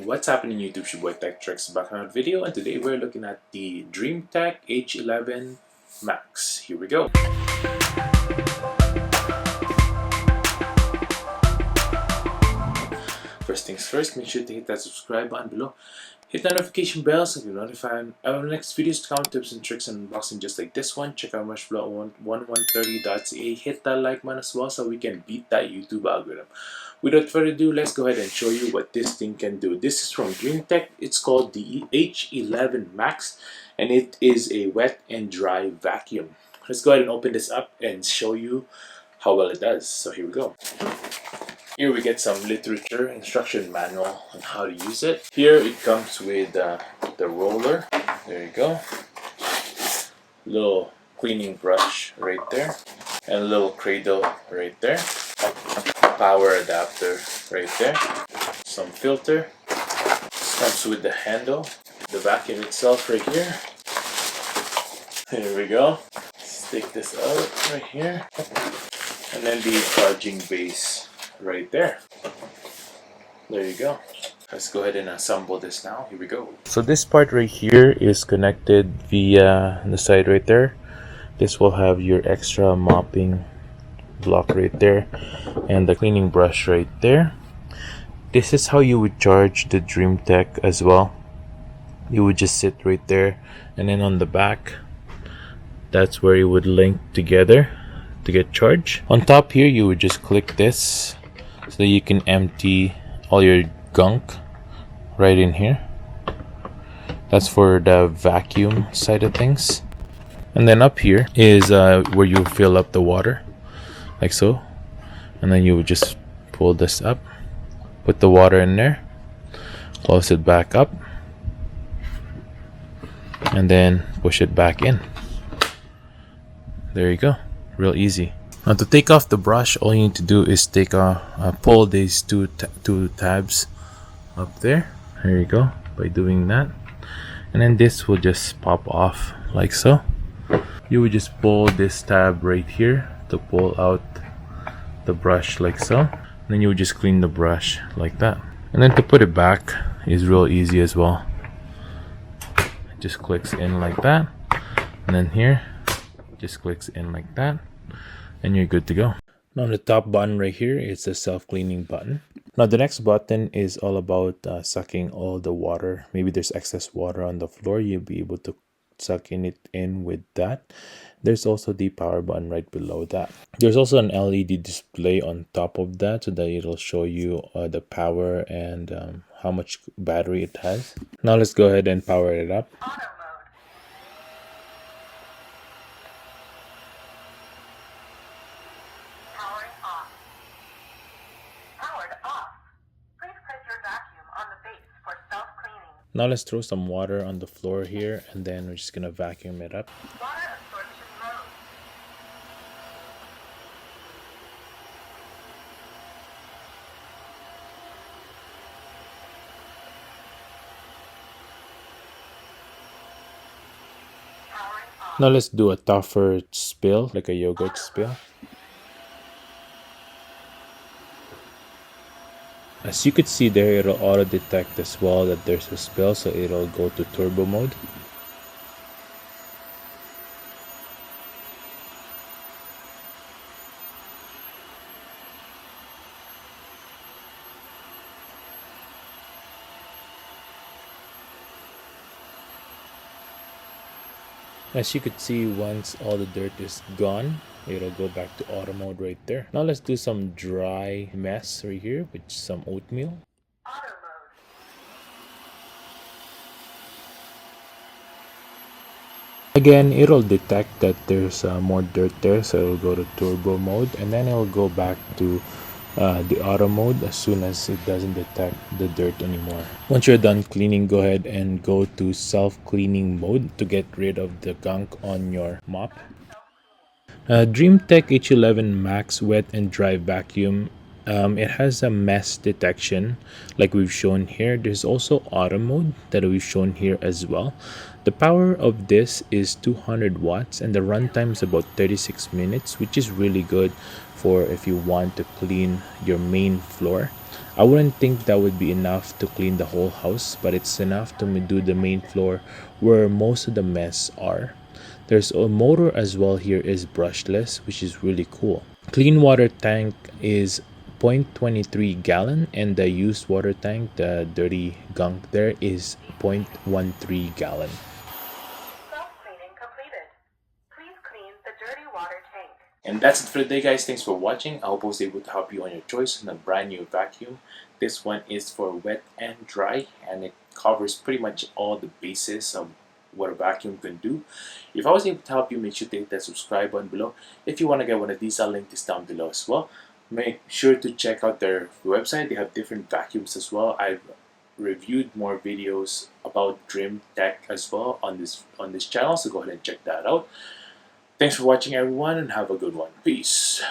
What's happening YouTube? It's your boy Tech Tricks back on a video, and today we're looking at the DreamTech H11 Max. Here we go. First things first, make sure to hit that subscribe button below. Hit the notification bell so you can notify our next videos to come tips and tricks and unboxing just like this one. Check out merchblog1130.ca. Hit that like button as well so we can beat that YouTube algorithm. Without further ado, let's go ahead and show you what this thing can do. This is from DreamTech. It's called the H11 Max, and it is a wet and dry vacuum. Let's go ahead and open this up and show you how well it does. So here we go. Here we get some literature, instruction manual on how to use it. Here it comes with the roller. There you go. Little cleaning brush right there. And a little cradle right there. Power adapter right there. Some filter. Comes with the handle. The vacuum itself right here. Here we go. Stick this out right here. And then the charging base right there. There you go. Let's go ahead and assemble this now. Here we go. So this part right here is connected via the side right there. This will have your extra mopping block right there and the cleaning brush right there. This is how you would charge the DreamTech as well. You would just sit right there, and then on the back, that's where you would link together to get charged. On top here, you would just click this so that you can empty all your gunk right in here. That's for the vacuum side of things. And then up here is where you fill up the water, like so. And then you would just pull this up, put the water in there, close it back up, and then push it back in. There you go. Real easy. Now to take off the brush, all you need to do is pull these two tabs up there. There you go. By doing that, and then this will just pop off like so. You would just pull this tab right here to pull out the brush like so. And then you would just clean the brush like that. And then to put it back is real easy as well. It just clicks in like that, and then here just clicks in like that, and you're good to go. Now the top button right here is the self-cleaning button. Now the next button is all about sucking all the water. Maybe there's excess water on the floor, you'll be able to suck it in with that. There's also the power button right below that. There's also an LED display on top of that so that it'll show you the power and how much battery it has. Now let's go ahead and power it up. Now let's throw some water on the floor here, and then we're just gonna vacuum it up. Now let's do a tougher spill, like a yogurt spill. As you could see there, it'll auto detect as well that there's a spill, so it'll go to turbo mode. As you could see, once all the dirt is gone, it'll go back to auto mode right there. Now let's do some dry mess right here with some oatmeal. Again, it'll detect that there's more dirt there, so it'll go to turbo mode, and then it'll go back to the auto mode as soon as it doesn't detect the dirt anymore. Once you're done cleaning, go ahead and go to self-cleaning mode to get rid of the gunk on your mop. DreamTech H11 Max Wet and Dry Vacuum. It has a mess detection like we've shown here. There's also auto mode that we've shown here as well. The power of this is 200 watts and the runtime is about 36 minutes, which is really good for if you want to clean your main floor. I wouldn't think that would be enough to clean the whole house, but it's enough to do the main floor where most of the mess are. There's a motor as well here is brushless, which is really cool. Clean water tank is 0.23 gallon, and the used water tank, the dirty gunk there, is 0.13 gallon. Self-cleaning completed. Please clean the dirty water tank. And that's it for today, guys. Thanks for watching. I hope I was able to help you on your choice on a brand new vacuum. This one is for wet and dry, and it covers pretty much all the bases of what a vacuum can do. If I was able to help you, make sure to hit that subscribe button below. If you want to get one of these, I'll link this down below as well. Make sure to check out their website. They have different vacuums as well. I've reviewed more videos about Dream Tech as well on this channel, so go ahead and check that out. Thanks for watching, everyone, and have a good one. Peace.